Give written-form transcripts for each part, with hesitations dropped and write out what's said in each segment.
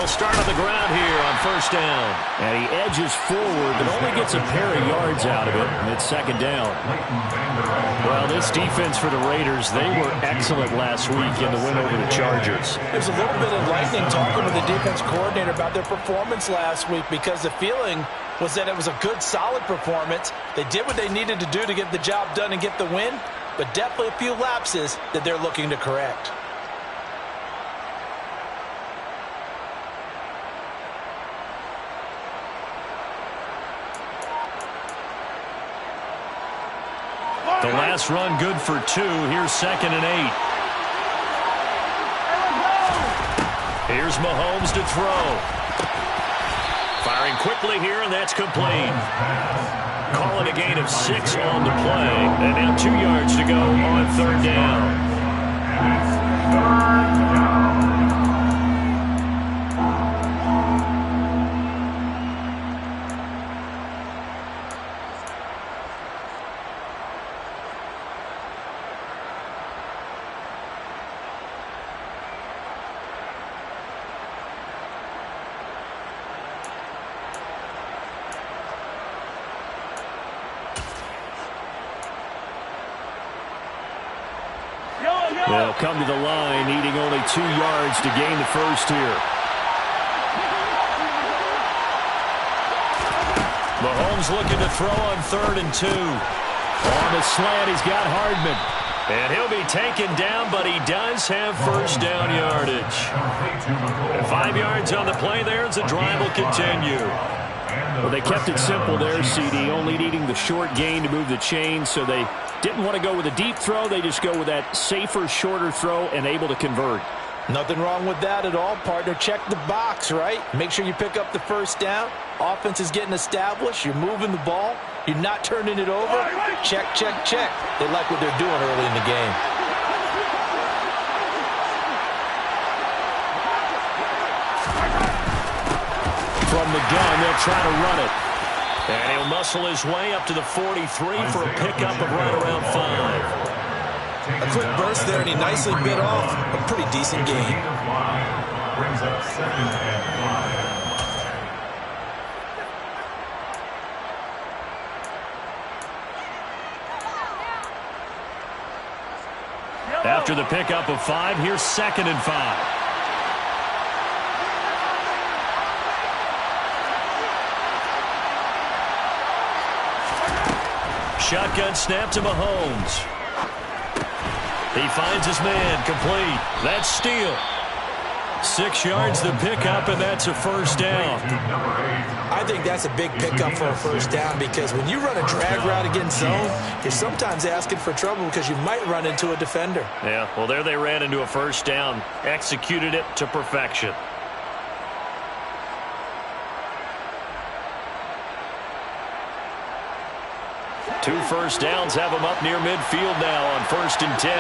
They'll start on the ground here on first down. And he edges forward, but only gets a pair of yards out of it, and it's second down. Well, this defense for the Raiders, they were excellent last week in the win over the Chargers. There's a little bit enlightening talking with the defense coordinator about their performance last week, because the feeling was that it was a good, solid performance. They did what they needed to do to get the job done and get the win, but definitely a few lapses that they're looking to correct. The last run good for 2. Here's 2nd and 8. Here's Mahomes to throw. Firing quickly here, and that's complete. Calling a gain of 6 on the play. And now 2 yards to go on third down. They'll come to the line, needing only 2 yards to gain the first here. Mahomes looking to throw on 3rd and 2. On the slant, he's got Hardman. And he'll be taken down, but he does have first down yardage. And 5 yards on the play there as the drive will continue. Well, they kept it simple there, CD, only needing the short gain to move the chains, so they didn't want to go with a deep throw. They just go with that safer, shorter throw and able to convert. Nothing wrong with that at all, partner. Check the box, right? Make sure you pick up the first down. Offense is getting established. You're moving the ball. You're not turning it over. Check, check, check. They like what they're doing early in the game. From the gun, they'll try to run it. And he'll muscle his way up to the 43 for a pickup of right around 5. A quick burst there, and he nicely bit off a pretty decent gain. Brings up 2nd and 5. After the pickup of 5, here's 2nd and 5. Shotgun snap to Mahomes. He finds his man, complete. That's steal. 6 yards to pick up, and that's a first down. I think that's a big pickup for a first down, because when you run a drag route against zone, you're sometimes asking for trouble because you might run into a defender. Yeah, well, there they ran into a first down. Executed it to perfection. Two first downs have them up near midfield now on 1st and 10.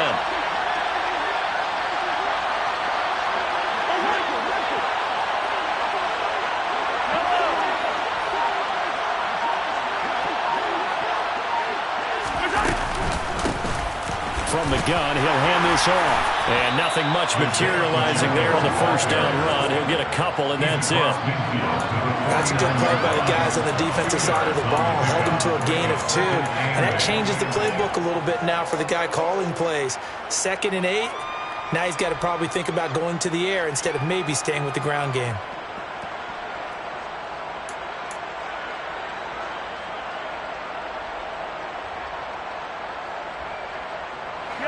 From the gun, he'll hand this off. And nothing much materializing there on the first down run. He'll get a couple, and that's it. That's a good play by the guys on the defensive side of the ball. Held him to a gain of 2. And that changes the playbook a little bit now for the guy calling plays. 2nd and 8. Now he's got to probably think about going to the air instead of maybe staying with the ground game.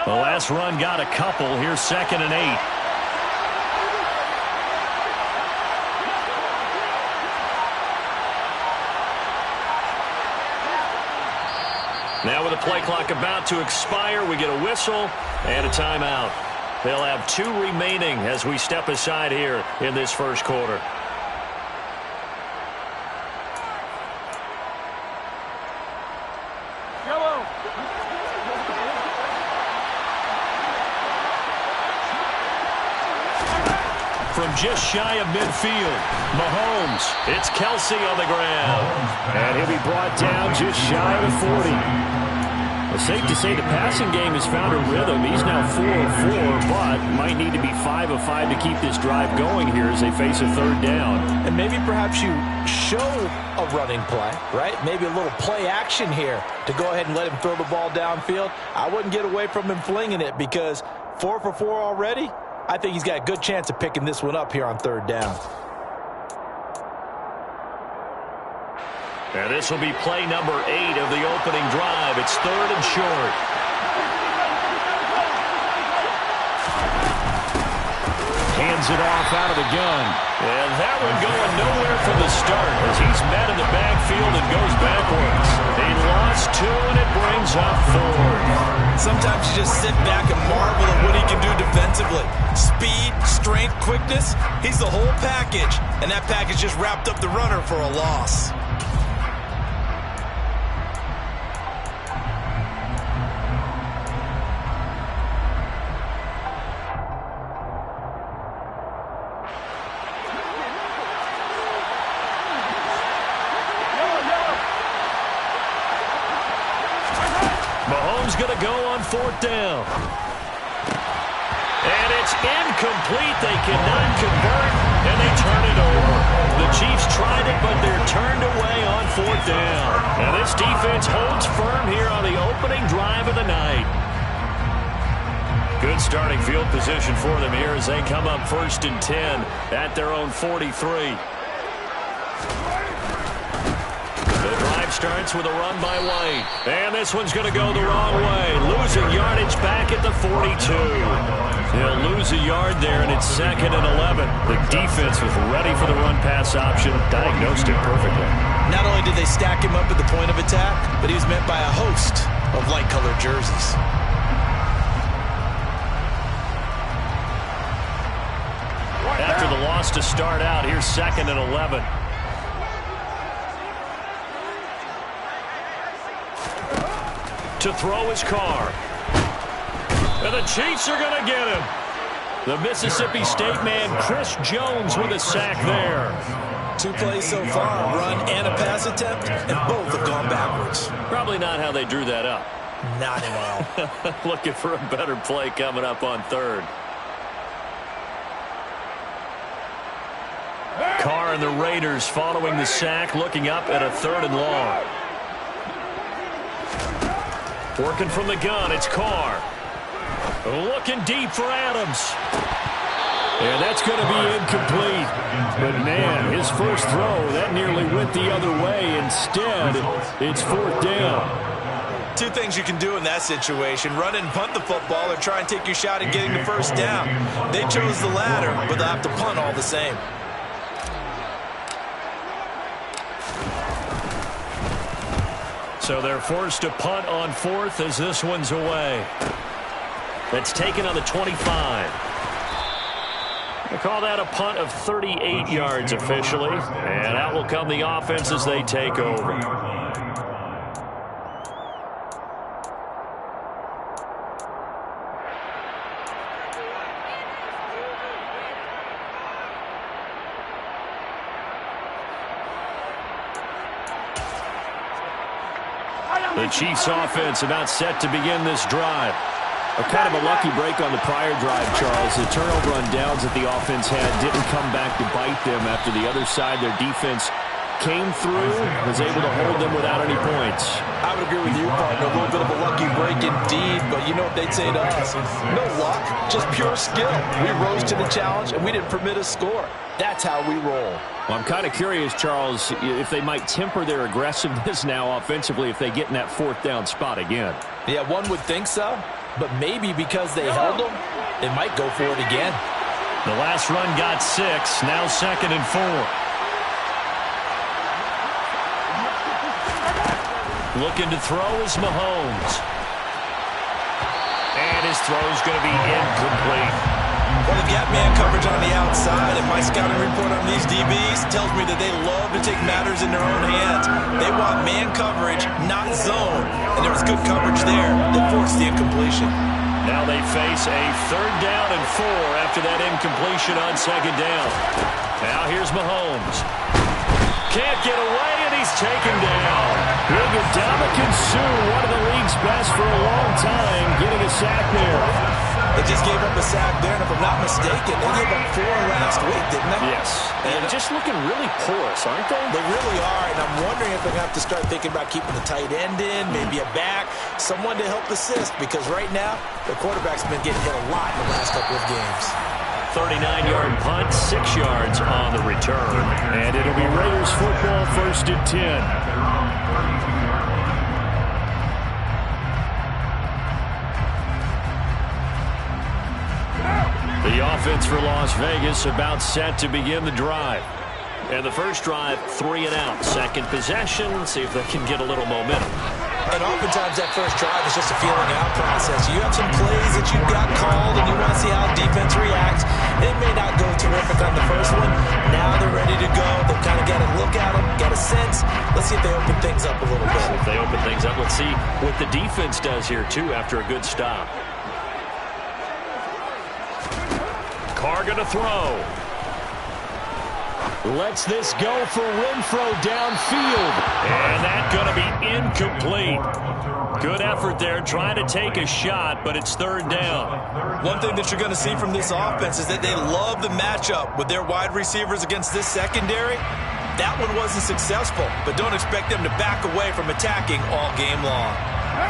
The last run got a couple. Here's 2nd and 8. Now with the play clock about to expire, we get a whistle and a timeout. They'll have 2 remaining as we step aside here in this first quarter. From just shy of midfield, Mahomes. It's Kelsey on the ground. And he'll be brought down just shy of the 40. Well, safe to say the passing game has found a rhythm. He's now 4 of 4, but might need to be 5 of 5 to keep this drive going here as they face a third down. And maybe perhaps you show a running play, right? Maybe a little play action here to go ahead and let him throw the ball downfield. I wouldn't get away from him flinging it because 4 for 4 already. I think he's got a good chance of picking this one up here on third down. And this will be play number 8 of the opening drive. It's third and short. Hands it off out of the gun. And that one going nowhere from the start as he's met in the backfield and goes backwards. He lost 2, and it brings up 4. Sometimes you just sit back and marvel at what he can do defensively. Speed, strength, quickness, he's the whole package. And that package just wrapped up the runner for a loss. Going to go on fourth down. And it's incomplete. They cannot convert, and they turn it over. The Chiefs tried it, but they're turned away on fourth down. And this defense holds firm here on the opening drive of the night. Good starting field position for them here as they come up 1st and 10 at their own 43. Starts with a run by White. And this one's going to go the wrong way. Losing yardage back at the 42. They'll lose a yard there, and it's 2nd and 11. The defense was ready for the run-pass option. Diagnosed it perfectly. Not only did they stack him up at the point of attack, but he was met by a host of light-colored jerseys. After the loss to start out, here's 2nd and 11. To throw his car. And the Chiefs are going to get him. The Mississippi State man, Chris Jones, with a sack there. 2 plays so far, a run and a pass attempt, and both have gone backwards. Probably not how they drew that up. Not at all. Looking for a better play coming up on third. Carr and the Raiders following the sack, looking up at a 3rd and long. Working from the gun, it's Carr. Looking deep for Adams. And that's going to be incomplete. But, man, his first throw, that nearly went the other way. Instead, it's 4th down. 2 things you can do in that situation. Run and punt the football or try and take your shot at getting the first down. They chose the latter, but they'll have to punt all the same. So they're forced to punt on 4th as this one's away. That's taken on the 25. They call that a punt of 38 yards officially. And out will come the offense as they take over. The Chiefs offense about set to begin this drive. A kind of a lucky break on the prior drive, Charles. The turnover on downs that the offense had didn't come back to bite them after the other side. Their defense came through, was able to hold them without any points. I would agree with you, partner. A little bit of a lucky break indeed, but you know what they'd say to us. No luck, just pure skill. We rose to the challenge, and we didn't permit a score. That's how we roll. Well, I'm kind of curious, Charles, if they might temper their aggressiveness now offensively if they get in that 4th down spot again. Yeah, one would think so, but maybe because they held them, they might go for it again. The last run got 6, now 2nd and 4. Looking to throw is Mahomes. And his throw's going to be incomplete. Well, they've got man coverage on the outside, and my scouting report on these DBs tells me that they love to take matters in their own hands. They want man coverage, not zone, and there was good coverage there that forced the incompletion. Now they face a 3rd down and 4 after that incompletion on 2nd down. Now here's Mahomes. Can't get away, and he's taken down. Big Ndamukong Suh, one of the league's best for a long time, getting a sack there. They just gave up a sack there, and if I'm not mistaken, they gave up 4 last week, didn't they? Yes. And just looking really porous, aren't they? They really are, and I'm wondering if they're going to have to start thinking about keeping the tight end in, maybe a back, someone to help assist, because right now, the quarterback's been getting hit a lot in the last couple of games. 39-yard punt, 6 yards on the return. And it'll be Raiders football, 1st and 10. The offense for Las Vegas about set to begin the drive. And the first drive, 3 and out. Second possession, see if they can get a little momentum. And oftentimes that first drive is just a feeling out process. You have some plays that you've got called and you want to see how defense reacts. It may not go terrific on the first one. Now they're ready to go. They've kind of got to look at them, get a sense. Let's see if they open things up a little bit. If they open things up, let's see what the defense does here, too, after a good stop. Carr going to throw. Lets this go for Renfro downfield. And that's going to be incomplete. Good effort there, trying to take a shot, but it's 3rd down. One thing that you're going to see from this offense is that they love the matchup with their wide receivers against this secondary. That one wasn't successful, but don't expect them to back away from attacking all game long.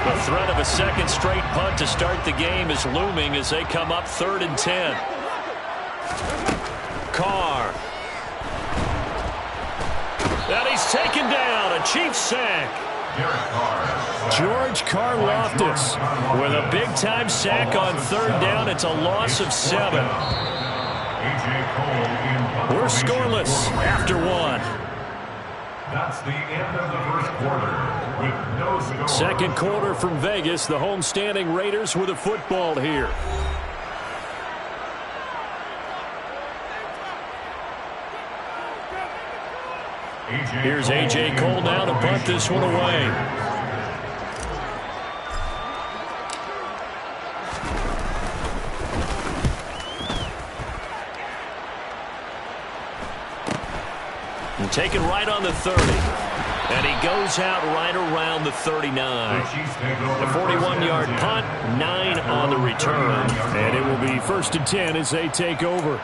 The threat of a second straight punt to start the game is looming as they come up 3rd and 10. Carr. And he's taken down. A Chiefs sack. George Karlaftis with a big-time sack on 3rd down. It's a loss of 7. We're scoreless after 1. That's the end of the first quarter with no score. Second quarter from Vegas. The home-standing Raiders with a football here. Here's A.J. Cole now to punt this one away. And taken right on the 30. And he goes out right around the 39. A 41-yard punt, 9 on the return. And it will be 1st and 10 as they take over.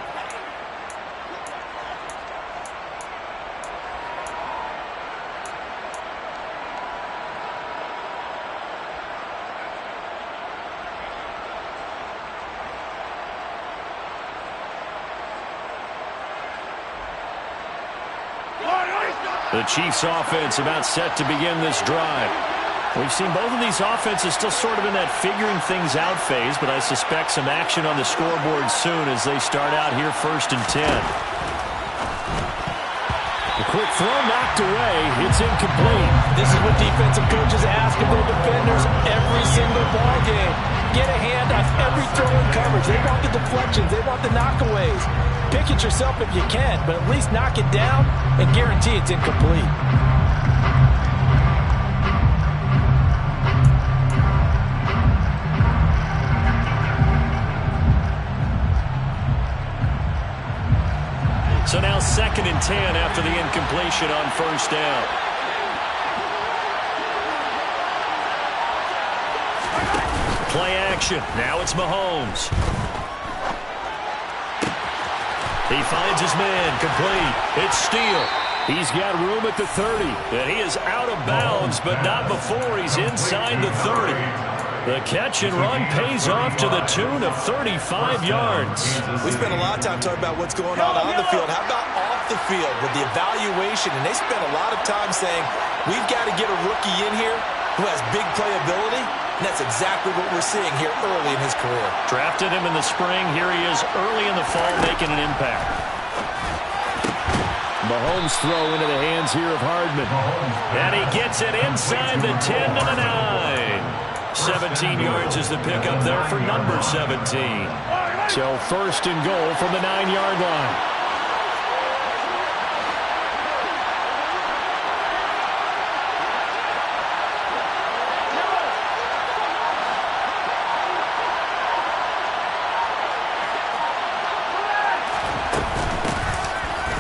The Chiefs offense about set to begin this drive. We've seen both of these offenses still sort of in that figuring things out phase, but I suspect some action on the scoreboard soon as they start out here 1st and 10. A quick throw knocked away. It's incomplete. This is what defensive coaches ask of their defenders every single ball game. Get a hand on every throw in coverage. They want the deflections. They want the knockaways. Pick it yourself if you can, but at least knock it down and guarantee it's incomplete. So now 2nd and 10 after the incompletion on 1st down. Play action. Now it's Mahomes. He finds his man, complete. It's Steele. He's got room at the 30. And he is out of bounds, but not before he's inside the 30. The catch and run pays off to the tune of 35 yards. We spent a lot of time talking about what's going on the field. How about off the field with the evaluation? And they spent a lot of time saying, we've got to get a rookie in here who has big playability. And that's exactly what we're seeing here early in his career. Drafted him in the spring. Here he is early in the fall making an impact. Mahomes throw into the hands here of Hardman. And he gets it inside the 10 to the 9. 17 yards is the pickup there for number 17. So 1st and goal from the 9-yard line.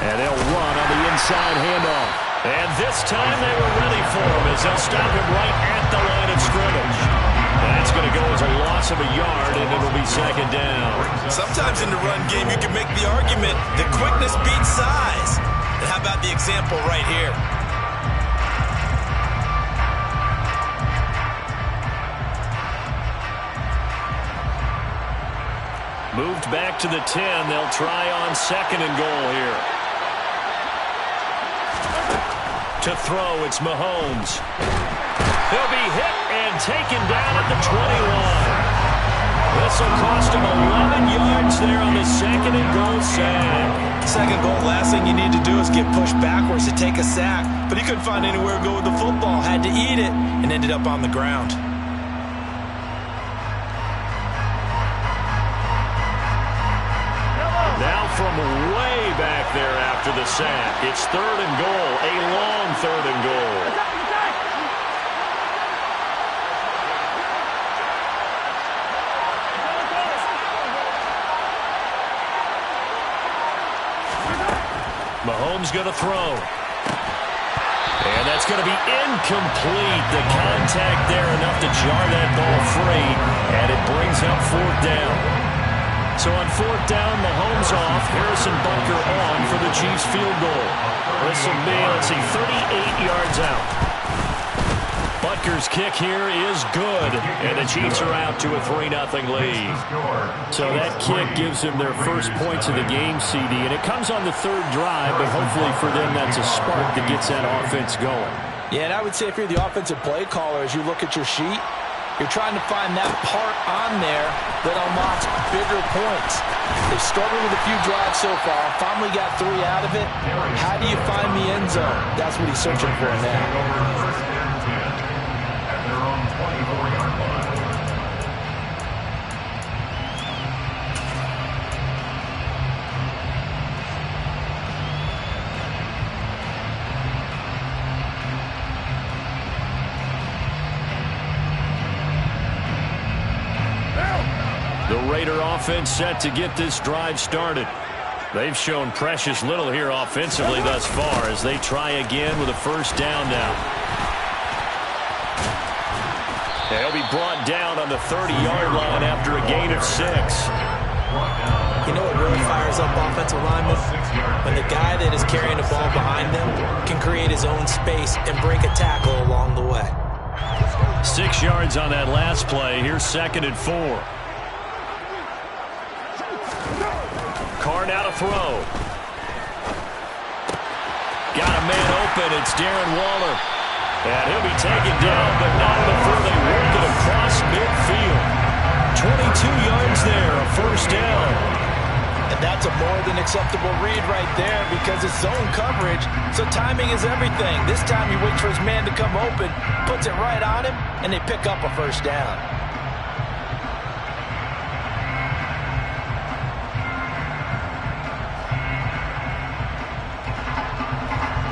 And they'll run on the inside handoff. And this time they were ready for him as they'll stop him right at the line of scrimmage. That's going to go as a loss of a yard, and it'll be second down. Sometimes in the run game, you can make the argument that quickness beats size. And how about the example right here? Moved back to the 10. They'll try on second and goal here. To throw, it's Mahomes. He'll be hit and taken down at the 21. This will cost him 11 yards there on the second and goal sack. Second goal, last thing you need to do is get pushed backwards to take a sack. But he couldn't find anywhere to go with the football. Had to eat it and ended up on the ground. Now from way back there after the sack, it's third and goal, a long third and goal. Mahomes going to throw. And that's going to be incomplete. The contact there enough to jar that ball free, and it brings up fourth down. So on fourth down, Mahomes off, Harrison Butker on for the Chiefs field goal. This will be, let's see, 38 yards out. Butker's kick here is good, and the Chiefs are out to a 3-0 lead. So that kick gives them their first points of the game, CD, and it comes on the third drive, but hopefully for them that's a spark that gets that offense going. Yeah, and I would say if you're the offensive play caller, as you look at your sheet, you're trying to find that part on there that unlocks bigger points. They've struggled with a few drives so far. Finally got 3 out of it. How do you find the end zone? That's what he's searching for now. The Raider offense set to get this drive started. They've shown precious little here offensively thus far as they try again with a first down now. They'll be brought down on the 30-yard line after a gain of 6. You know what really fires up offensive linemen? When the guy that is carrying the ball behind them can create his own space and break a tackle along the way. 6 yards on that last play. Here's second and 4. Carr now to throw. Got a man open. It's Darren Waller. And he'll be taken down, but not before they work it across midfield. 22 yards there, a first down. And that's a more than acceptable read right there because it's zone coverage, so timing is everything. This time he waits for his man to come open, puts it right on him, and they pick up a first down.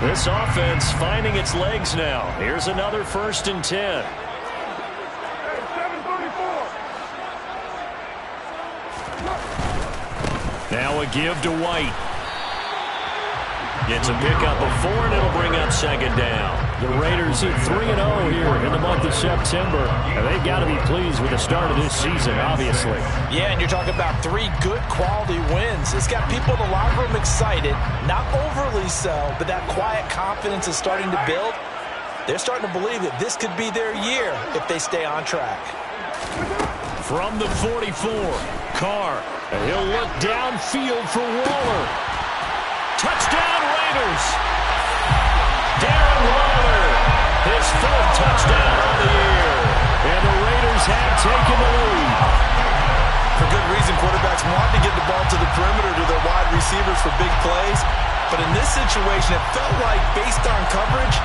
This offense finding its legs now. Here's another first and 10. Now a give to White. Gets a pickup of 4, and it'll bring up second down. The Raiders hit 3-0 here in the month of September. And they've got to be pleased with the start of this season, obviously. Yeah, and you're talking about 3 good quality wins. It's got people in the locker room excited, not overly so, but that quiet confidence is starting to build. They're starting to believe that this could be their year if they stay on track. From the 44, Carr. And he'll look downfield for Waller. Touchdown, Raiders! Darren Waller, his 4th touchdown of the year. And the Raiders have taken the lead. For good reason, quarterbacks want to get the ball to the perimeter to their wide receivers for big plays. But in this situation, it felt like, based on coverage,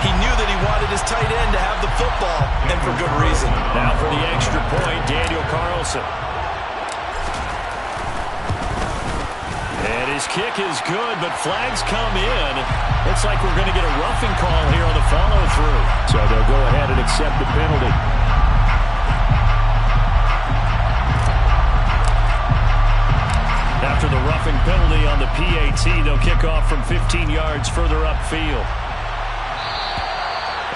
he knew that he wanted his tight end to have the football, and for good reason. Now for the extra point, Daniel Carlson. And his kick is good, but flags come in. Looks like we're going to get a roughing call here on the follow-through. So they'll go ahead and accept the penalty. After the roughing penalty on the PAT, they'll kick off from 15 yards further upfield.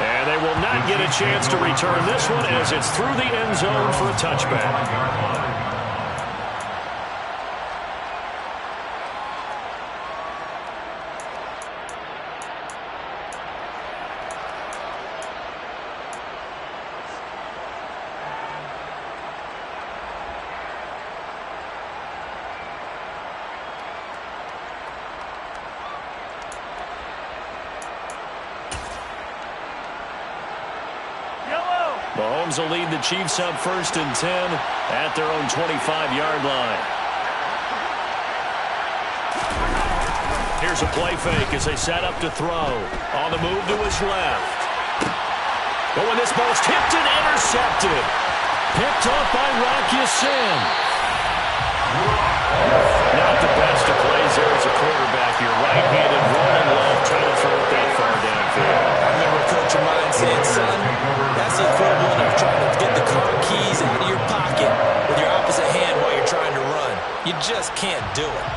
And they will not get a chance to return this one as it's through the end zone for a touchback. Mahomes will lead the Chiefs up 1st and 10 at their own 25-yard line. Here's a play fake as they set up to throw. On the move to his left. But when this ball's tipped and intercepted. Picked off by Rocky Sin. Not the best of plays there as a quarterback. You're right-handed, rolling left, trying to throw it that far downfield. I remember Coach of mine saying, son, that's the equivalent of trying to get the car keys out of your pocket with your opposite hand while you're trying to run. You just can't do it.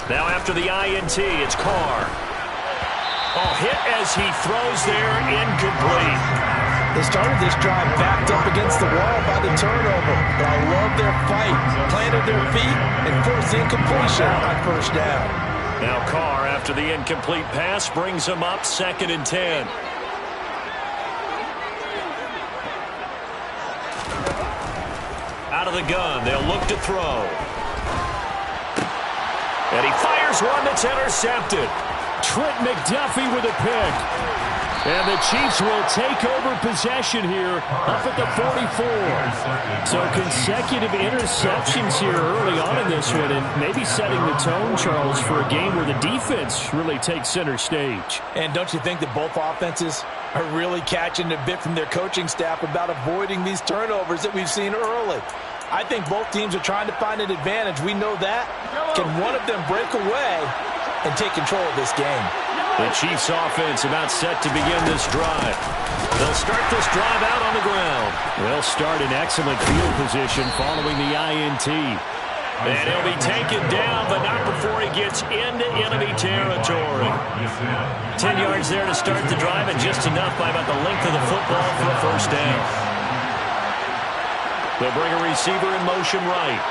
Now after the INT, it's Carr. Oh, hit as he throws there, incomplete. They started this drive backed up against the wall by the turnover, but I love their fight. Planted their feet and forced incompletion on 1st down. Now Carr, after the incomplete pass, brings him up 2nd and 10. Out of the gun, they'll look to throw. And he fires one that's intercepted. Trent McDuffie with a pick. And the Chiefs will take over possession here up at the 44. So consecutive interceptions here early on in this one, and maybe setting the tone, Charles, for a game where the defense really takes center stage. And don't you think that both offenses are really catching a bit from their coaching staff about avoiding these turnovers that we've seen early? I think both teams are trying to find an advantage. We know that. Can one of them break away and take control of this game? The Chiefs offense about set to begin this drive. They'll start this drive out on the ground. They'll start in excellent field position following the INT. And he'll be taken down, but not before he gets into enemy territory. 10 yards there to start the drive, and just enough by about the length of the football for a 1st down. They'll bring a receiver in motion right.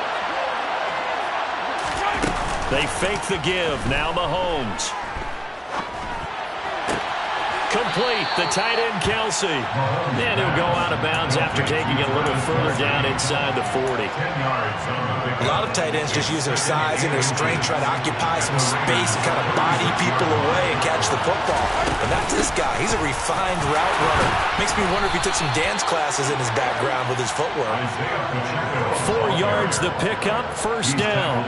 They fake the give. Now Mahomes. Complete. The tight end, Kelsey. And he'll go out of bounds after taking it a little further down inside the 40. A lot of tight ends just use their size and their strength, try to occupy some space and kind of body people away and catch the football. But not this guy. He's a refined route runner. Makes me wonder if he took some dance classes in his background with his footwork. 4 yards the pickup, 1st down.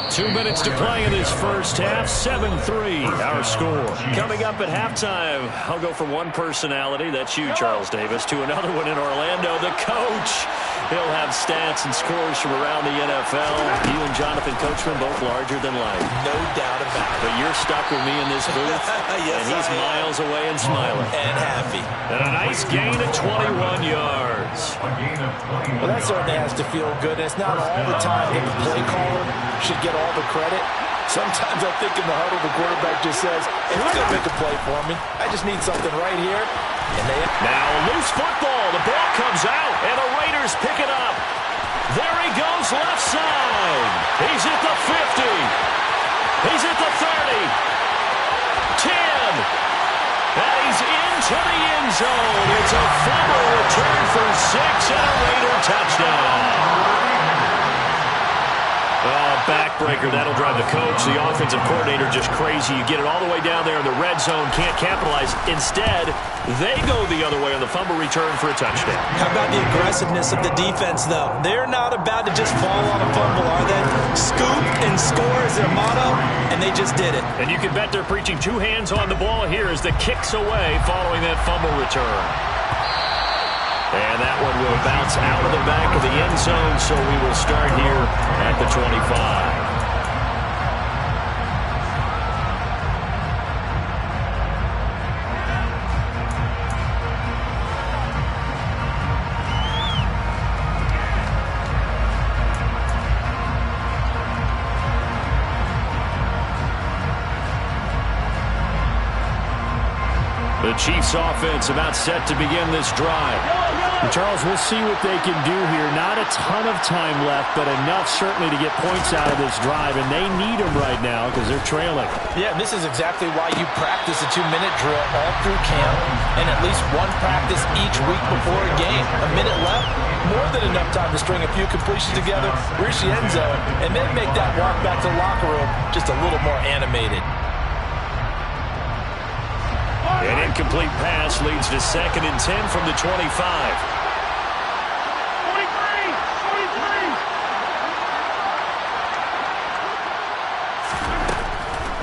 2 minutes to play in this 1st half, 7-3 our score. Coming up at halftime, I'll go from one personality, that's you, Charles Davis, to another one in Orlando, the coach. He'll have stats and scores from around the NFL. You and Jonathan Coachman both larger than life. No doubt about it. But you're stuck with me in this booth, yes, and he's miles away and smiling. And happy. And a nice gain of 21 yards. Well, that certainly has to feel good. And it's not all the time that the play caller should get all the credit. Sometimes I think in the huddle, the quarterback just says, hey, who's going to make a play for me? I just need something right here. And now loose football. The ball comes out, and the Raiders pick it up. There he goes, left side. He's at the 50. He's at the 30. 10. And he's into the end zone. It's a fumble return for 6 and a Raider touchdown. Backbreaker, that'll drive the coach, the offensive coordinator, just crazy. You get it all the way down there in the red zone, can't capitalize. Instead, they go the other way on the fumble return for a touchdown. How about the aggressiveness of the defense, though? They're not about to just fall on a fumble, are they? Scoop and score is their motto, and they just did it. And you can bet they're preaching 2 hands on the ball here as the kick's away following that fumble return. And that one will bounce out of the back of the end zone, so we will start here at the 25. Chiefs offense about set to begin this drive. And Charles, we'll see what they can do here. Not a ton of time left, but enough certainly to get points out of this drive, and they need them right now because they're trailing. Yeah, and this is exactly why you practice a 2-minute drill all through camp and at least one practice each week before a game. A minute left, more than enough time to string a few completions together, reach the end zone, and then make that walk back to the locker room just a little more animated. An incomplete pass leads to 2nd and 10 from the 25.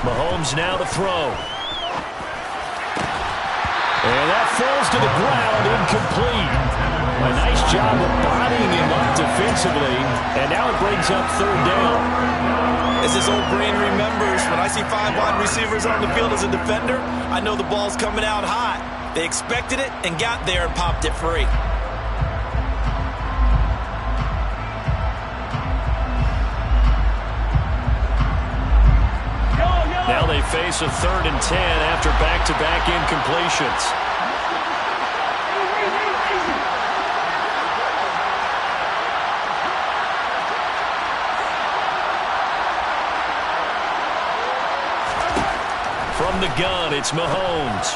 Mahomes now to throw. And that falls to the ground, incomplete. A nice job of bodying him up defensively, and now it brings up 3rd down. As his old brain remembers, when I see 5 wide receivers on the field as a defender, I know the ball's coming out hot. They expected it and got there and popped it free. Now they face a 3rd and 10 after back-to-back incompletions. From the gun, it's Mahomes.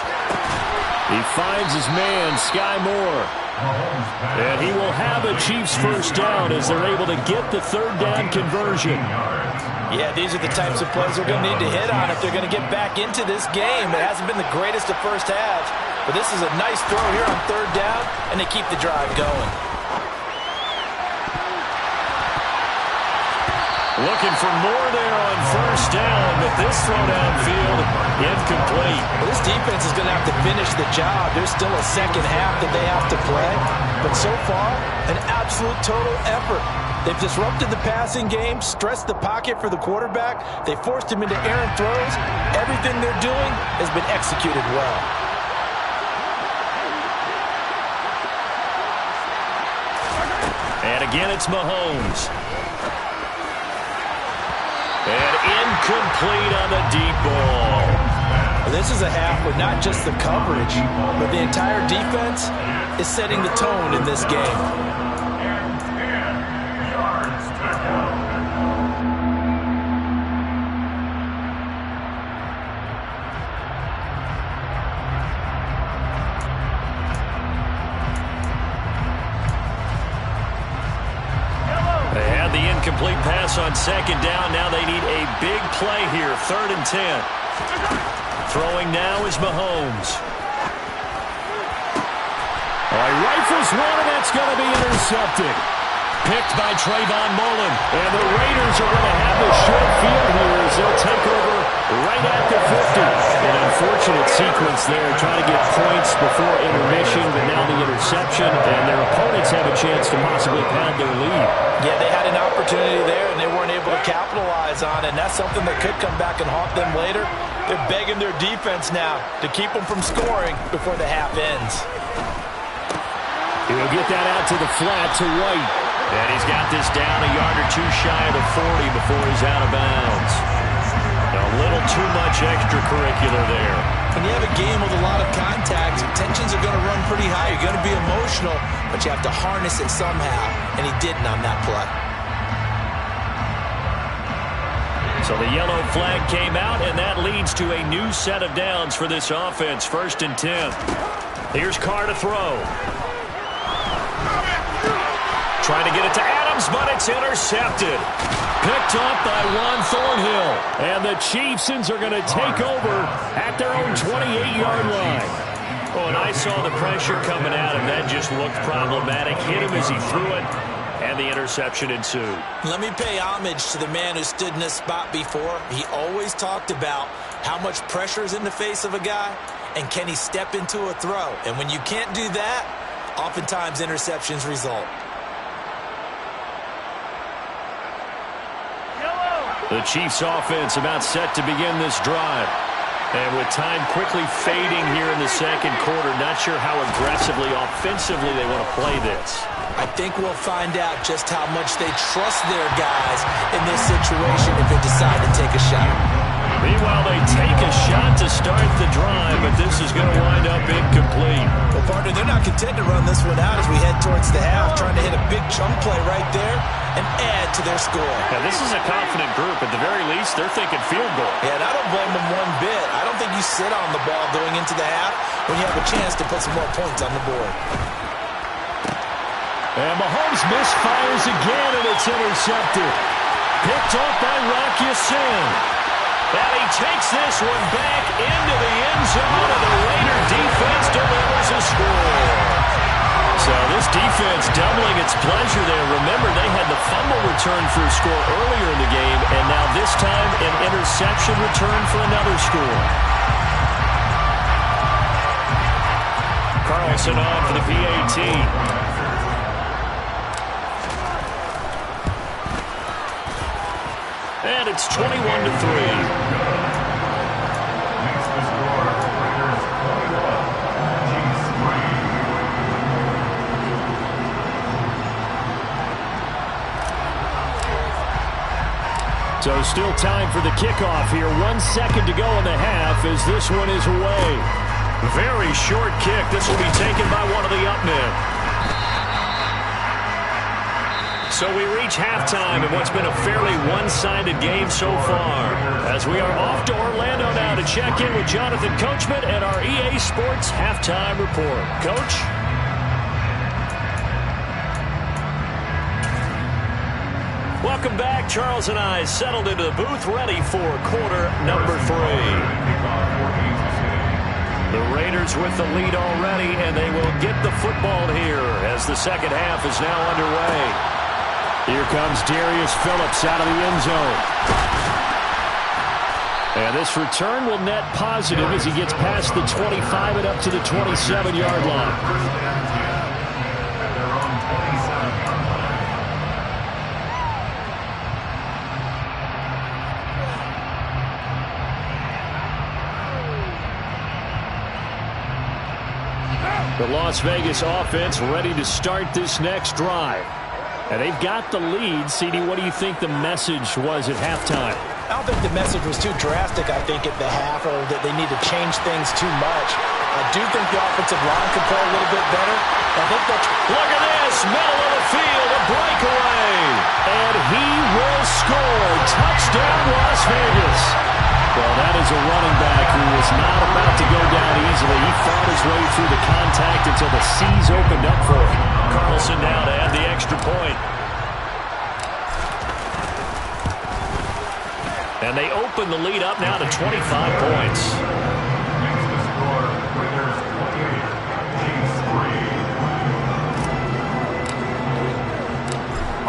He finds his man, Sky Moore. And he will have a Chiefs first down as they're able to get the 3rd down conversion. Yeah, these are the types of plays they're going to need to hit on if they're going to get back into this game. It hasn't been the greatest of first halves, but this is a nice throw here on 3rd down, and they keep the drive going. Looking for more there on 1st down, but this throw downfield, incomplete. Well, this defense is going to have to finish the job. There's still a 2nd half that they have to play, but so far, an absolute total effort. They've disrupted the passing game, stressed the pocket for the quarterback. They forced him into errant throws. Everything they're doing has been executed well. And again, it's Mahomes. And incomplete on the deep ball. Well, this is a half with not just the coverage, but the entire defense is setting the tone in this game. Incomplete pass on 2nd down. Now they need a big play here. 3rd and 10. Throwing now is Mahomes. He rifles one, and that's going to be intercepted. Picked by Trayvon Mullen. And the Raiders are going to have the short field here as they'll take over right at the 50. An unfortunate sequence there, trying to get points before intermission, but now the interception, and their opponents have a chance to possibly pad their lead. Yeah, they had an opportunity there, and they weren't able to capitalize on it, and that's something that could come back and haunt them later. They're begging their defense now to keep them from scoring before the half ends. He'll get that out to the flat to White. And he's got this down a yard or two shy of the 40 before he's out of bounds. A little too much extracurricular there. When you have a game with a lot of contact, tensions are going to run pretty high. You're going to be emotional, but you have to harness it somehow, and he didn't on that play. So the yellow flag came out, and that leads to a new set of downs for this offense. 1st and 10. Here's Carr to throw. Trying to get it to Adams, but it's intercepted. Picked up by Juan Thornhill. And the Chiefsons are going to take over at their own 28-yard line. Oh, and I saw the pressure coming at him. That just looked problematic. Hit him as he threw it, and the interception ensued. Let me pay homage to the man who stood in this spot before. He always talked about how much pressure is in the face of a guy, and can he step into a throw. And when you can't do that, oftentimes interceptions result. The Chiefs offense about set to begin this drive. And with time quickly fading here in the 2nd quarter, not sure how aggressively, offensively they want to play this. I think we'll find out just how much they trust their guys in this situation if they decide to take a shot. Meanwhile, they take a shot to start the drive, but this is going to wind up incomplete. Well, partner, they're not content to run this one out as we head towards the half, trying to hit a big chunk play right there and add to their score. Now, this is a confident group. At the very least, they're thinking field goal. Yeah, and I don't blame them one bit. I don't think you sit on the ball going into the half when you have a chance to put some more points on the board. And Mahomes misfires again, and it's intercepted. Picked off by Rock Ya-Sin. And he takes this one back into the end zone, and the Raider defense delivers a score. So this defense doubling its pleasure there. Remember, they had the fumble return for a score earlier in the game, and now this time an interception return for another score. Carlson on for the PAT. And it's 21-3. So still time for the kickoff here. 1 second to go in the half as this one is away. Very short kick. This will be taken by one of the up men. So we reach halftime in what's been a fairly one-sided game so far. As we are off to Orlando now to check in with Jonathan Coachman and our EA Sports Halftime Report. Coach? Welcome back. Charles and I settled into the booth ready for quarter number 3. The Raiders with the lead already, and they will get the football here as the second half is now underway. Here comes Darius Phillips out of the end zone. And this return will net positive as he gets past the 25 and up to the 27-yard line. The Las Vegas offense ready to start this next drive. And they've got the lead. CD, what do you think the message was at halftime? I don't think the message was too drastic, I think, at the half, or that they need to change things too much. I do think the offensive line could play a little bit better. I think that's... Look at this! Middle of the field, a breakaway! And he will score. Touchdown, Las Vegas! Well, that is a running back who was not about to go down easily. He fought his way through the contact until the seas opened up for him. Carlson now to add the extra point. And they open the lead up now to 25 points.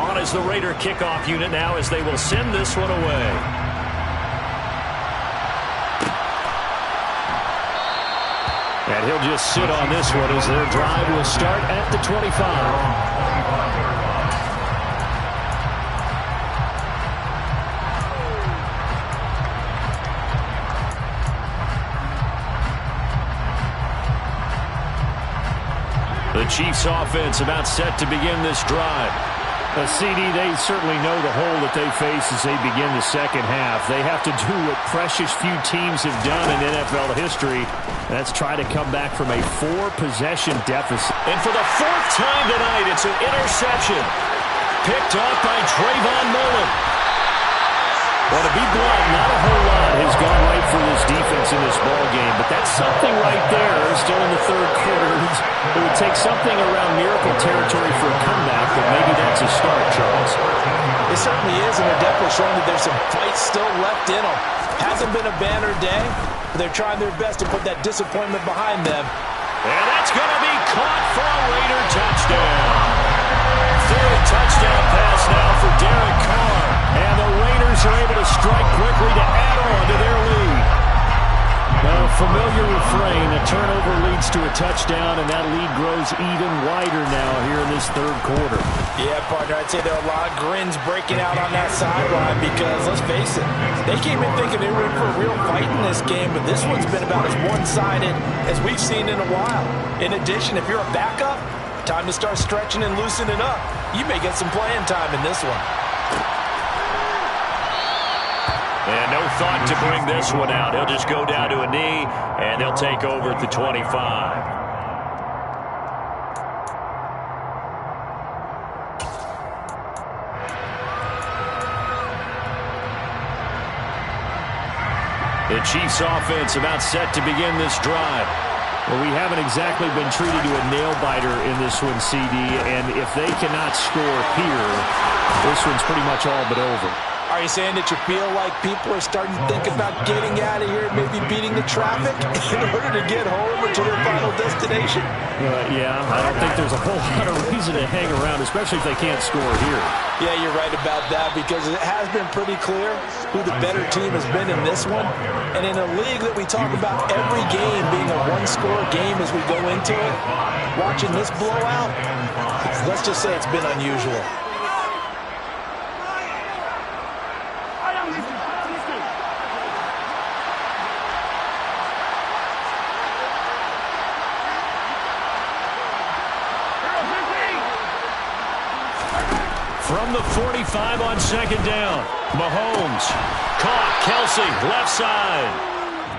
On is the Raider kickoff unit now as they will send this one away. And he'll just sit on this one as their drive will start at the 25. The Chiefs offense about set to begin this drive. CD, they certainly know the hole that they face as they begin the second half. They have to do what precious few teams have done in NFL history. That's try to come back from a 4-possession deficit. And for the 4th time tonight, it's an interception. Picked off by Trayvon Mullen. Well, to be blunt, not a whole lot has gone right for this defense in this ballgame, but that's something right there. Still in the third quarter. It would take something around miracle territory for a comeback, but maybe that's a start, Charles. It certainly is, and they're definitely showing that there's some fight still left in them. Hasn't been a banner day, but they're trying their best to put that disappointment behind them. And that's going to be caught for a Raider touchdown. Third touchdown pass now for Derek Carr. And the Raiders are able to strike quickly to add on to their lead. A familiar refrain, a turnover leads to a touchdown, and that lead grows even wider now here in this third quarter. Yeah, partner, I'd say there are a lot of grins breaking out on that sideline because, let's face it, they came in thinking they were in for a real fight in this game, but this one's been about as one-sided as we've seen in a while. In addition, if you're a backup, time to start stretching and loosening up. You may get some playing time in this one. And no thought to bring this one out. He'll just go down to a knee, and they'll take over at the 25. The Chiefs offense about set to begin this drive. Well, we haven't exactly been treated to a nail-biter in this one, CD, and if they cannot score here, this one's pretty much all but over. Are you saying that you feel like people are starting to think about getting out of here and maybe beating the traffic in order to get home or to their final destination? Yeah, I don't think there's a whole lot of reason to hang around, especially if they can't score here. Yeah, you're right about that because it has been pretty clear who the better team has been in this one. And in a league that we talk about every game being a one-score game as we go into it, watching this blowout, let's just say it's been unusual. From the 45 on second down, Mahomes caught Kelsey left side.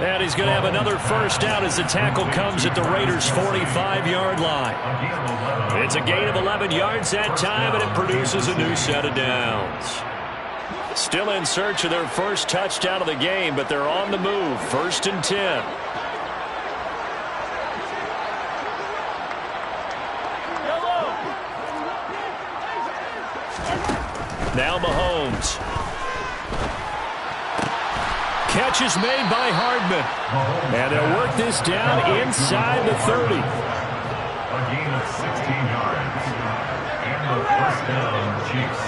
And he's going to have another first down as the tackle comes at the Raiders' 45-yard line. It's a gain of 11 yards that time, and it produces a new set of downs. Still in search of their first touchdown of the game, but they're on the move. 1st and 10. Now Mahomes. Catch is made by Hardman. And they'll work this down inside the 30. A gain of 16 yards. And the first down, Chiefs.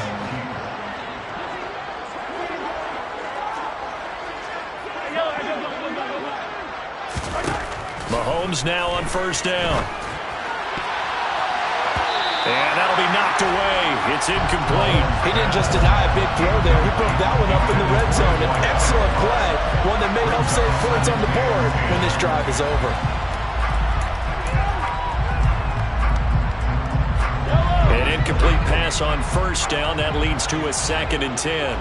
Mahomes now on first down. And that'll be knocked away. It's incomplete. He didn't just deny a big throw there. He broke that one up in the red zone. An excellent play. One that may help save points on the board when this drive is over. An incomplete pass on first down. That leads to a 2nd and 10.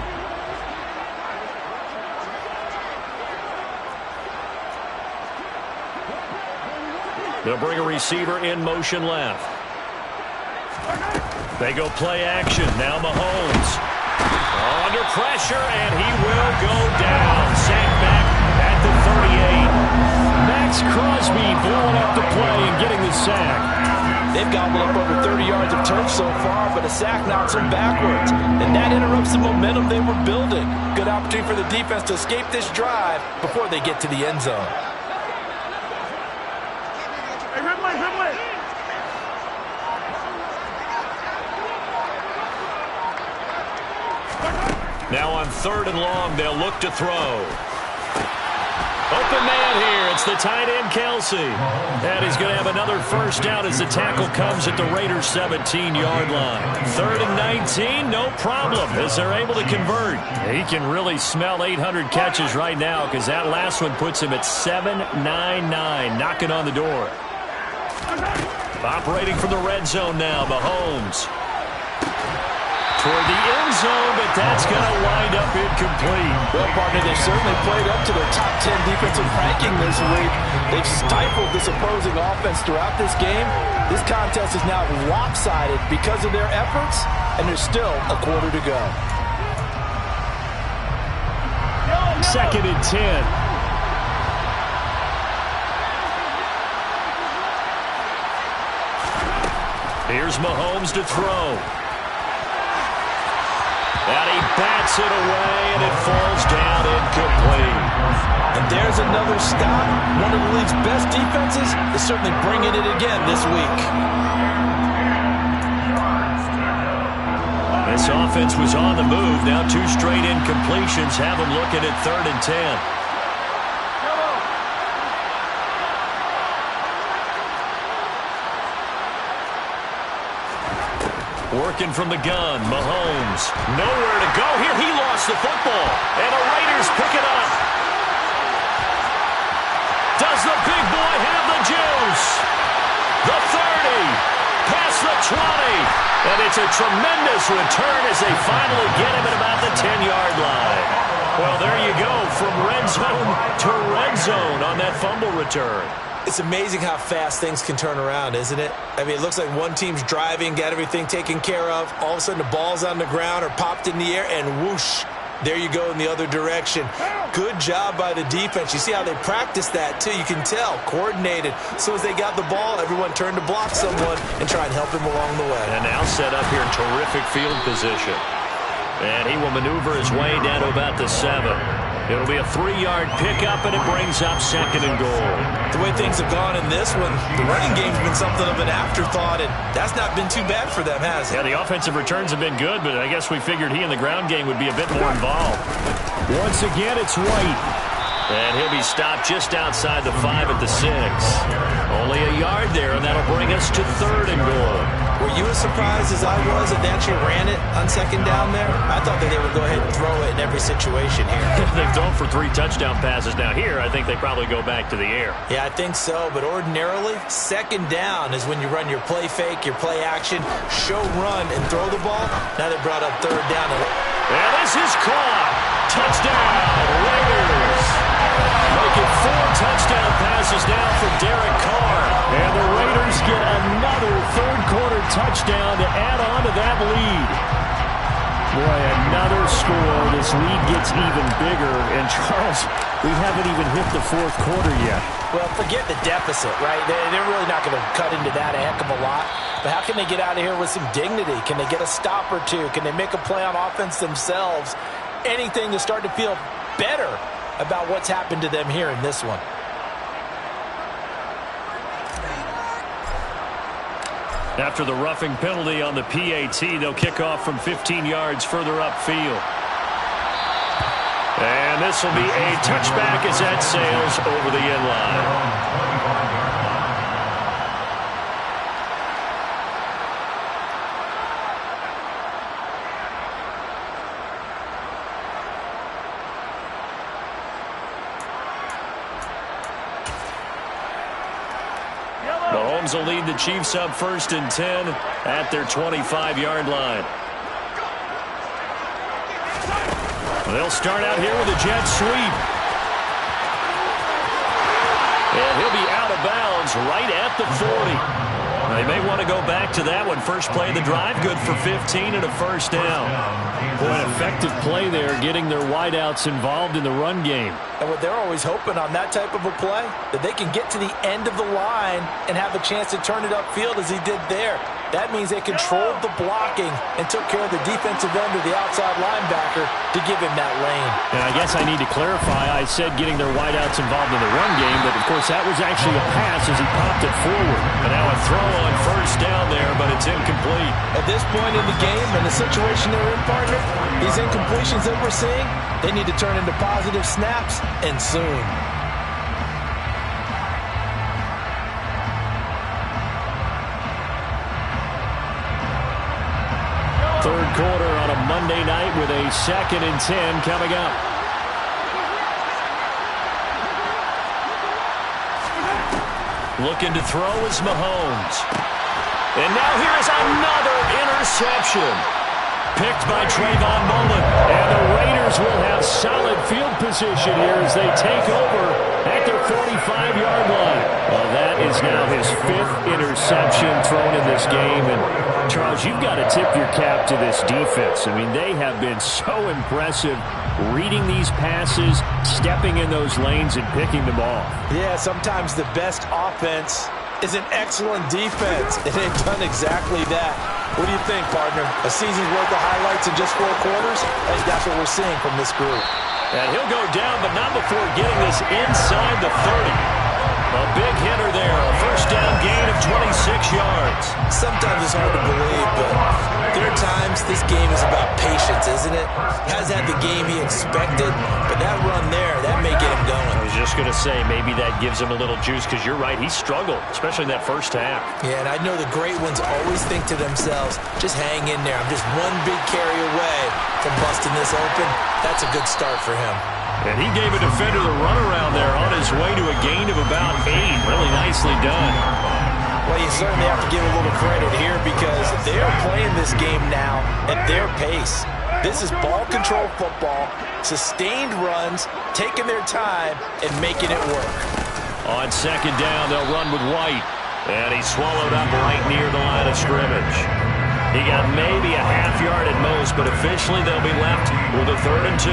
They'll bring a receiver in motion left. They go play action. Now Mahomes. Under pressure, and he will go down. Sacked back at the 38. Max Crosby blowing up the play and getting the sack. They've gobbled up over 30 yards of turf so far, but a sack knocks them backwards. And that interrupts the momentum they were building. Good opportunity for the defense to escape this drive before they get to the end zone. Now on 3rd and long, they'll look to throw. Open man here. It's the tight end, Kelsey. And he's going to have another first down as the tackle comes at the Raiders' 17-yard line. 3rd and 19, no problem, as they're able to convert. He can really smell 800 catches right now because that last one puts him at 799, knocking on the door. Operating from the red zone now, Mahomes. Toward the end zone, but that's going to wind up incomplete. Well, partner, they've certainly played up to their top 10 defensive ranking this week. They've stifled this opposing offense throughout this game. This contest is now lopsided because of their efforts, and there's still a quarter to go. 2nd and 10. Here's Mahomes to throw. And he bats it away, and it falls down incomplete. And there's another stop. One of the league's best defenses is certainly bringing it again this week. This offense was on the move. Now 2 straight incompletions have them looking at 3rd and 10. Working from the gun, Mahomes. Nowhere to go here. He lost the football. And the Raiders pick it up. Does the big boy have the juice? The 30. Past the 20. And it's a tremendous return as they finally get him at about the 10-yard line. Well, there you go, from red zone to red zone on that fumble return. It's amazing how fast things can turn around, isn't it? I mean, it looks like one team's driving, got everything taken care of. All of a sudden, the ball's on the ground or popped in the air, and whoosh, there you go in the other direction. Good job by the defense. You see how they practice that, too. You can tell, coordinated. As soon as they got the ball, everyone turned to block someone and try and help him along the way. And now set up here in terrific field position. And he will maneuver his way down to about the 7. It'll be a 3-yard pickup, and it brings up 2nd and goal. The way things have gone in this one, the running game's been something of an afterthought, and that's not been too bad for them, has it? Yeah, the offensive returns have been good, but I guess we figured he in the ground game would be a bit more involved. Once again, it's White. And he'll be stopped just outside the 5 at the 6. Only a yard there, and that'll bring us to 3rd and goal. Were you as surprised as I was that they actually ran it on 2nd down there? I thought that they would go ahead and throw it in every situation here. They've thrown for 3 touchdown passes. Now here, I think they probably go back to the air. Yeah, I think so, but ordinarily, 2nd down is when you run your play fake, your play action, show run, and throw the ball. Now they brought up 3rd down. And this is caught. Touchdown, Raiders. Making 4 touchdown passes now for Derek Carr. And the Raiders get another third-quarter touchdown to add on to that lead. Boy, another score. This lead gets even bigger. And, Charles, we haven't even hit the 4th quarter yet. Well, forget the deficit, right? They're really not going to cut into that a heck of a lot. But how can they get out of here with some dignity? Can they get a stop or two? Can they make a play on offense themselves? Anything to start to feel better about what's happened to them here in this one. After the roughing penalty on the PAT, they'll kick off from 15 yards further upfield. And this will be a touchback as that sails over the end line. Mahomes will lead the Chiefs up 1st and 10 at their 25-yard line. They'll start out here with a jet sweep. And he'll be out of bounds right at the 40. They may want to go back to that one. First play of the drive, good for 15 and a 1st down. Boy, an effective play there, getting their wideouts involved in the run game. And what they're always hoping on that type of a play, that they can get to the end of the line and have a chance to turn it upfield as he did there. That means they controlled the blocking and took care of the defensive end of the outside linebacker to give him that lane. And I guess I need to clarify, I said getting their wideouts involved in the run game, but of course that was actually a pass as he popped it forward. And now a throw on 1st down there, but it's incomplete. At this point in the game and the situation they're in, partner, these incompletions that we're seeing, they need to turn into positive snaps, and soon. Third quarter on a Monday night with a 2nd and 10 coming up. Looking to throw is Mahomes. And now here is another interception. Picked by Trayvon Mullen. And the Raiders will have solid field position here as they take over at their 45-yard line. Well, that is now his 5th interception thrown in this game. And Charles, you've got to tip your cap to this defense. I mean, they have been so impressive reading these passes, stepping in those lanes, and picking them off. Yeah, sometimes the best offense is an excellent defense, and they've done exactly that. What do you think, partner? A season's worth of highlights in just 4 quarters? I think that's what we're seeing from this group. And he'll go down, but not before getting this inside the 30. A big hitter there. A 1st down gain of 26 yards. Sometimes it's hard to believe, but there are times this game is about patience, isn't it? Has had the game he expected, but that run there, that may get him going. I was just going to say, maybe that gives him a little juice, because you're right, he struggled, especially in that 1st half. Yeah, and I know the great ones always think to themselves, just hang in there. I'm just one big carry away from busting this open. That's a good start for him. And he gave a defender the runaround there on his way to a gain of about 8. Really nicely done. Well, you certainly have to give a little credit here because they are playing this game now at their pace. This is ball control football, sustained runs, taking their time, and making it work. On second down, they'll run with White. And he's swallowed up right near the line of scrimmage. He got maybe a half yard at most, but officially they'll be left with a 3rd and 2.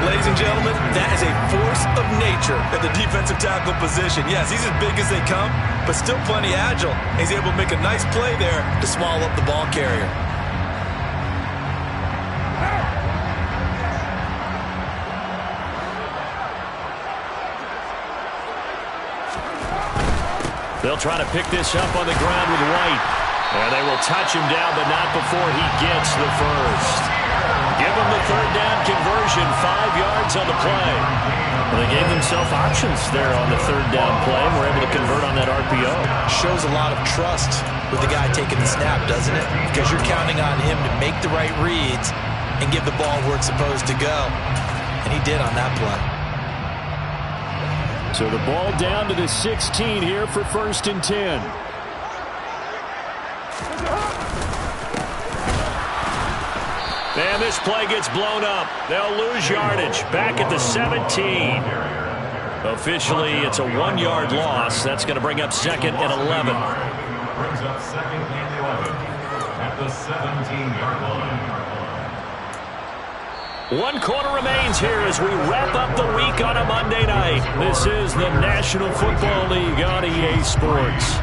Ladies and gentlemen, that is a force of nature at the defensive tackle position. Yes, he's as big as they come, but still plenty agile. He's able to make a nice play there to swallow up the ball carrier. They'll try to pick this up on the ground with White. And they will touch him down, but not before he gets the first. Give him the 3rd down conversion, 5 yards on the play. Well, they gave themselves options there on the 3rd down play and were able to convert on that RPO. Shows a lot of trust with the guy taking the snap, doesn't it? Because you're counting on him to make the right reads and give the ball where it's supposed to go. And he did on that play. So the ball down to the 16 here for 1st and 10. And this play gets blown up. They'll lose yardage back at the 17. Officially, it's a 1-yard loss. That's going to bring up 2nd and 11. Brings up 2nd and 11 at the 17-yard line. 1 quarter remains here as we wrap up the week on a Monday night. This is the National Football League on EA Sports.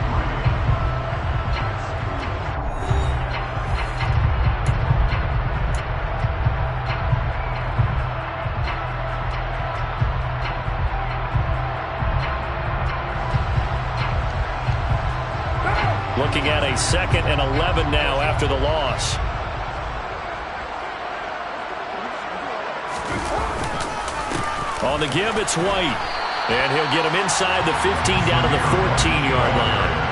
Looking at a 2nd and 11 now after the loss. On the give, it's White. And he'll get him inside the 15 down to the 14-yard line.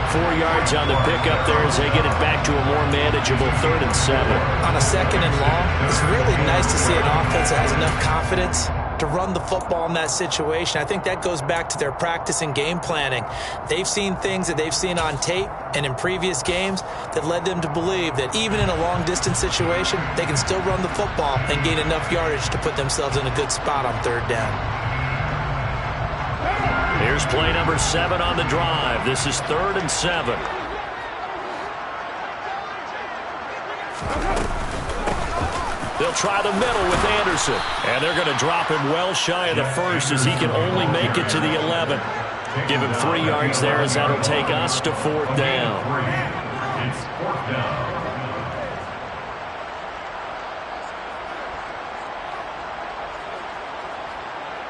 4 yards on the pickup there as they get it back to a more manageable 3rd and 7. On a 2nd and long, it's really nice to see an offense that has enough confidence to run the football in that situation. I think that goes back to their practice and game planning. They've seen things that they've seen on tape and in previous games that led them to believe that even in a long-distance situation, they can still run the football and gain enough yardage to put themselves in a good spot on 3rd down. Here's play number 7 on the drive. This is 3rd and 7. They'll try the middle with Anderson. And they're going to drop him well shy of the first as he can only make it to the 11. Give him 3 yards there as that'll take us to 4th down. It's 4th down.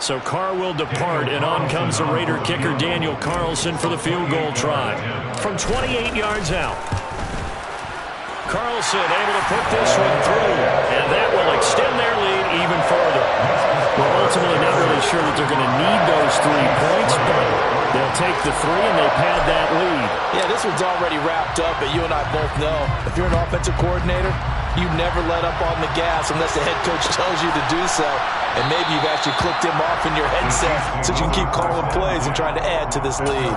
So Carr will depart, and on comes the Raider kicker Daniel Carlson for the field goal try. From 28 yards out. Carlson able to put this one through, and that will extend their lead even further. We're ultimately not really sure that they're going to need those 3 points, but they'll take the 3 and they pad that lead. Yeah, this one's already wrapped up, but you and I both know if you're an offensive coordinator, you never let up on the gas unless the head coach tells you to do so. And maybe you've actually clicked him off in your headset so you can keep calling plays and trying to add to this lead.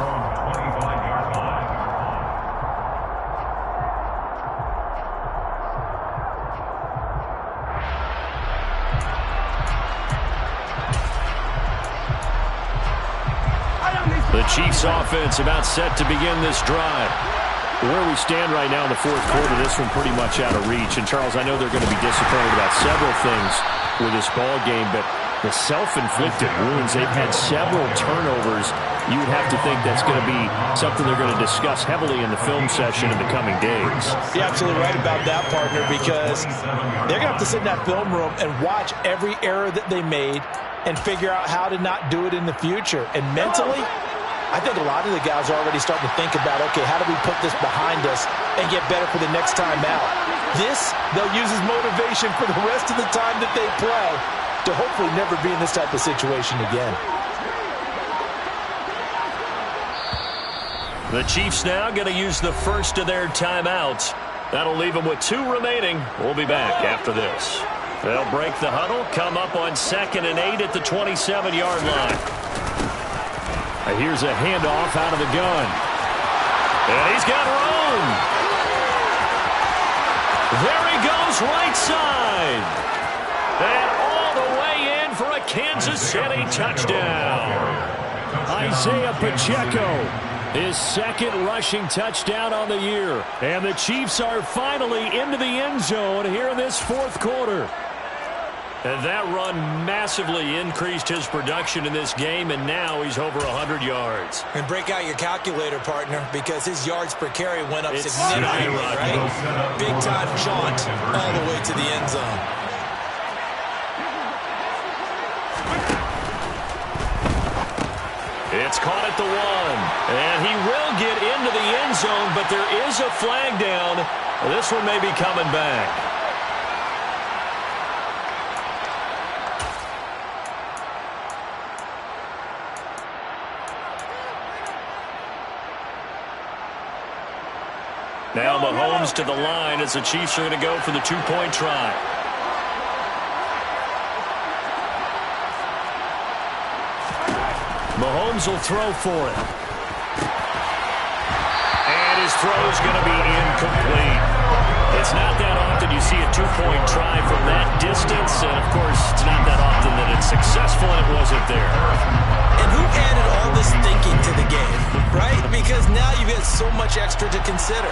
The Chiefs offense about set to begin this drive. Where we stand right now in the 4th quarter, this one pretty much out of reach. And, Charles, I know they're going to be disappointed about several things with this ball game, but the self-inflicted wounds, they've had several turnovers. You would have to think that's going to be something they're going to discuss heavily in the film session in the coming days. You're absolutely right about that, partner, because they're going to have to sit in that film room and watch every error that they made and figure out how to not do it in the future. And mentally, I think a lot of the guys are already starting to think about, okay, how do we put this behind us and get better for the next time out? This, they'll use as motivation for the rest of the time that they play to hopefully never be in this type of situation again. The Chiefs now going to use the first of their timeouts. That'll leave them with 2 remaining. We'll be back after this. They'll break the huddle, come up on 2nd and 8 at the 27-yard line. Here's a handoff out of the gun. And he's got room. There he goes, right side. And all the way in for a Kansas City touchdown. Isaiah Pacheco, his second rushing touchdown on the year. And the Chiefs are finally into the end zone here in this fourth quarter. And that run massively increased his production in this game, and now he's over 100 yards. And break out your calculator, partner, because his yards per carry went up significantly, right? Big-time jaunt all the way to the end zone. It's caught at the 1, and he will get into the end zone, but there is a flag down. This one may be coming back. Now Mahomes to the line as the Chiefs are going to go for the two-point try. Mahomes will throw for it. And his throw is going to be incomplete. It's not that often you see a two-point try from that distance, and of course, it's not that often that it's successful, and it wasn't there. And who added all this thinking to the game, right? Because now you've got so much extra to consider.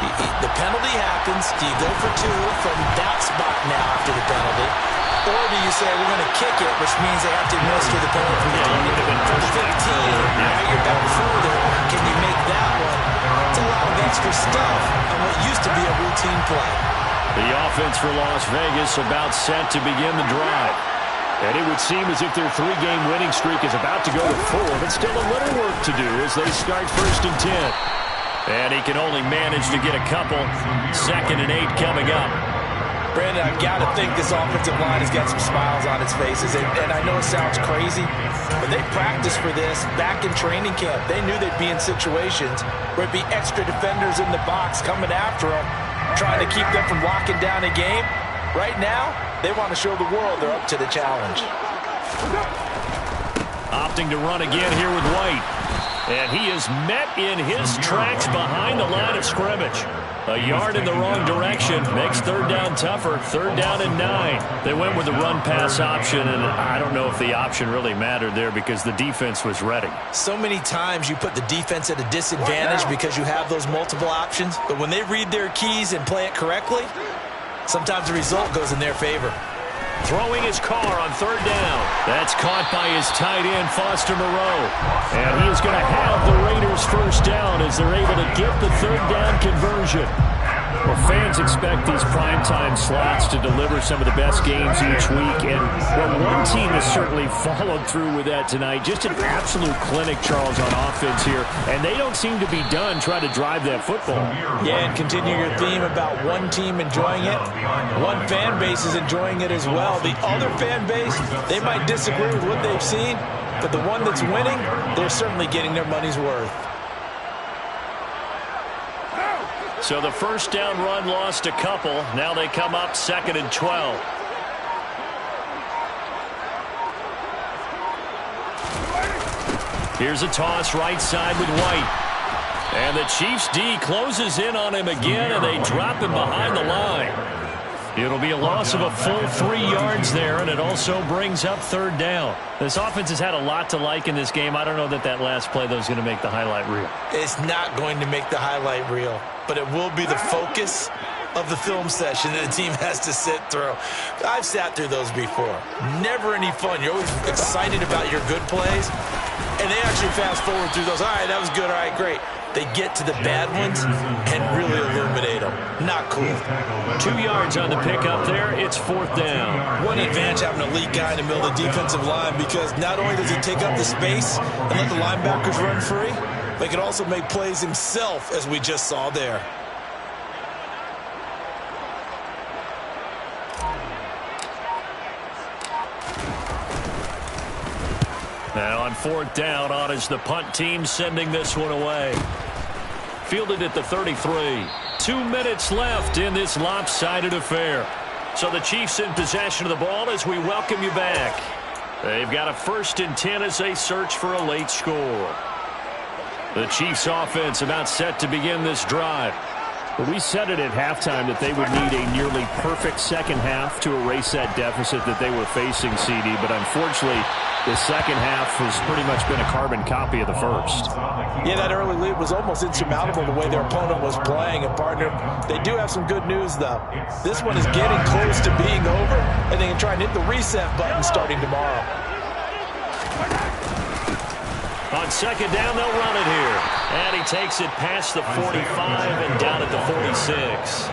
The penalty happens. Do you go for two from that spot now after the penalty? Or do you say, we're going to kick it, which means they have to administer the penalty from the 15. Now you're back further. Can you make that one? It's a lot of extra stuff on what used to be a routine play. The offense for Las Vegas about set to begin the drive. And it would seem as if their three-game winning streak is about to go to 4, but still a little work to do as they start 1st and 10. And he can only manage to get a couple. 2nd and 8 coming up. Brandon, I've got to think this offensive line has got some smiles on its faces. And I know it sounds crazy, but they practiced for this back in training camp. They knew they'd be in situations where it'd be extra defenders in the box coming after them, trying to keep them from locking down a game. Right now, they want to show the world they're up to the challenge. Opting to run again here with White. And he is met in his tracks behind the line of scrimmage. A yard in the wrong direction makes 3rd down tougher. 3rd down and 9. They went with the run-pass option, and I don't know if the option really mattered there because the defense was ready. So many times you put the defense at a disadvantage because you have those multiple options, but when they read their keys and play it correctly, sometimes the result goes in their favor. Throwing his car on 3rd down. That's caught by his tight end, Foster Moreau. And he is going to have the Raiders 1st down as they're able to get the 3rd down conversion. Well, fans expect these primetime slots to deliver some of the best games each week. And one team has certainly followed through with that tonight. Just an absolute clinic, Charles, on offense here. And they don't seem to be done trying to drive that football. Yeah, and continue your theme about one team enjoying it. One fan base is enjoying it as well. The other fan base, they might disagree with what they've seen, but the one that's winning, they're certainly getting their money's worth. So the 1st down run lost a couple. Now they come up 2nd and 12. Here's a toss right side with White. And the Chiefs D closes in on him again, and they drop him behind the line. It'll be a loss of a full 3 yards there, and it also brings up 3rd down. This offense has had a lot to like in this game. I don't know that that last play, though, is going to make the highlight reel. It's not going to make the highlight reel, but it will be the focus of the film session that the team has to sit through. I've sat through those before. Never any fun. You're always excited about your good plays, and they actually fast forward through those. All right, that was good. All right, great. They get to the bad ones and really illuminate them. Not cool. 2 yards on the pickup there. It's 4th down. One advantage having a lead guy in the middle of the defensive line, because not only does he take up the space and let the linebackers run free, but he can also make plays himself, as we just saw there. Now on 4th down, on is the punt team sending this one away. Fielded at the 33. 2 minutes left in this lopsided affair. So the Chiefs in possession of the ball as we welcome you back. They've got a 1st and 10 as they search for a late score. The Chiefs offense about set to begin this drive. But we said it at halftime that they would need a nearly perfect second half to erase that deficit that they were facing, CD. But unfortunately, the second half has pretty much been a carbon copy of the first. Yeah, that early lead was almost insurmountable the way their opponent was playing. And, partner, they do have some good news, though. This one is getting close to being over, and they can try and hit the reset button starting tomorrow. On second down, they'll run it here. And he takes it past the 45 and down at the 46.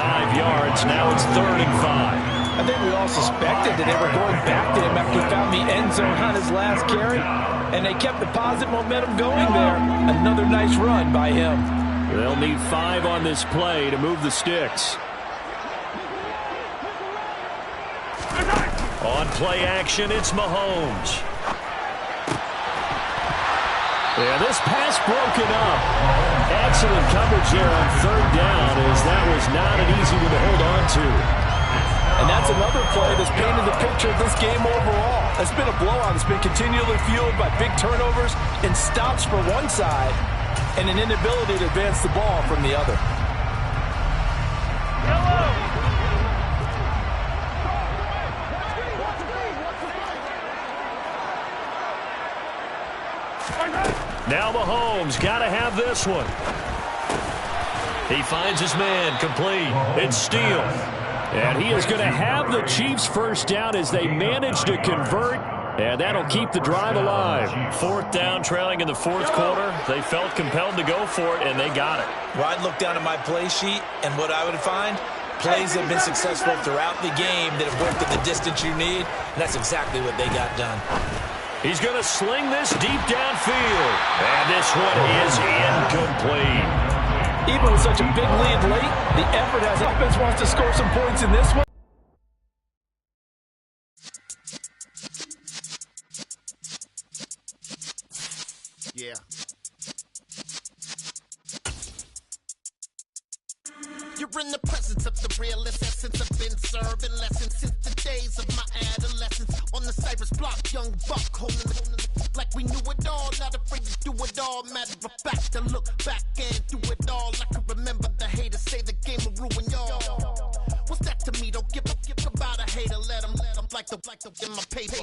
5 yards. Now it's 3rd and 5. I think we all suspected that they were going back to him after he found the end zone on his last carry. And they kept the positive momentum going there. Another nice run by him. They'll need 5 on this play to move the sticks. On play action, it's Mahomes. Yeah, this pass broken up. Excellent coverage there on 3rd down, as that was not an easy one to hold on to. And that's another play that's painted the picture of this game overall. It's been a blowout. It's been continually fueled by big turnovers and stops for one side and an inability to advance the ball from the other. Now Mahomes got to have this one. He finds his man, complete. It's Steele. And he is going to have the Chiefs first down as they manage to convert. And that'll keep the drive alive. 4th down, trailing in the 4th quarter. They felt compelled to go for it, and they got it. Well, I'd look down at my play sheet, and what I would find, plays have been successful throughout the game that have worked at the distance you need, and that's exactly what they got done. He's going to sling this deep downfield. And this one is incomplete. Even with such a big lead late, the effort as offense wants to score some points in this one. Yeah. You're in the presence of the realest essence. I've been serving lessons since the days of my adolescence. On the Cypress block, young buck holding it like we knew it all. Not afraid to do it all. Matter of fact, to look back and do it all. I can remember the haters say the game will ruin y'all. What's that to me? Don't give about a hater. Let them like the in my paper.